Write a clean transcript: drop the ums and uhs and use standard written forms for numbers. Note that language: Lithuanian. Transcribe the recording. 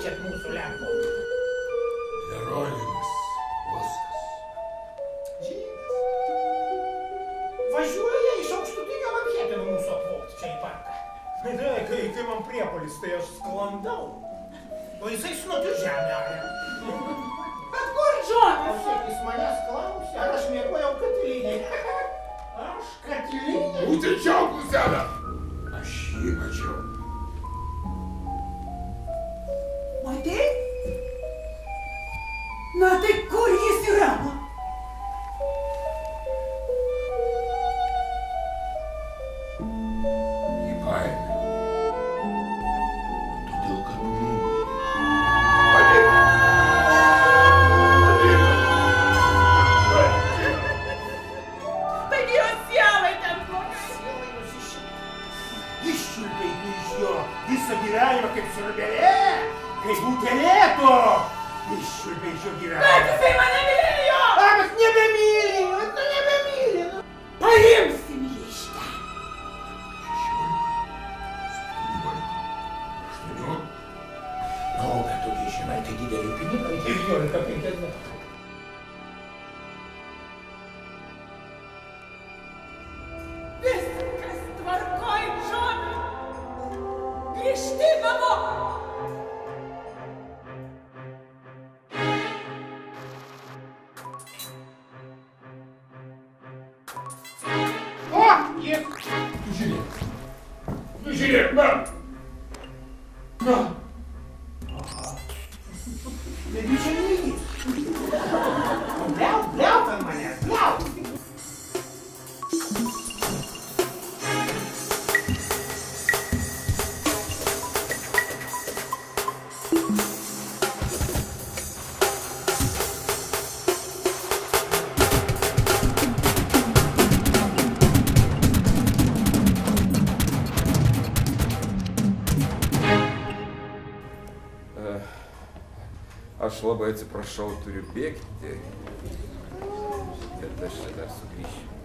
klausyt mūsų Lenkų. Jeronimas Luskas. Žydas. Važiuoja iš aukštutinio Manheteno mūsų apvogti čia į parką. Kai man priepuolis, tai aš sklandau. O jisai snukiu žemę arė. Bet kur Džonas? Jis manęs klausė, ar aš miegojau katilinėj. Aš katilinėj? Užsičiau, Lusena! Aš jį mačiau. Matei? Na tai kur jis yra? Jį paėmė. Todėl, kad numirė. Taigi jo sielai ten blogai. Sielai nusišypė. Iščiulpė iš jo visą gyvenimą kaip siurbelė, kaip butelėto. Iščiulpė iš jo gyvenimą. Bet jisai mane mylėjo! Bet nebemyli, nebemyli. Paimsim jį iš ten. 16, 17, 18. O, bet tu gi žinai, tai dideli pinigai. 19,50. Viskas tvarkoj, Džonai. Grįžti namo. O, jis. Tu žiūrėk, na! Na! Taigi čia lygis. Bliauk ant manęs, bliauk. Aš labai atsiprašau, turiu bėgti, bet aš čia dar sugrįšiu.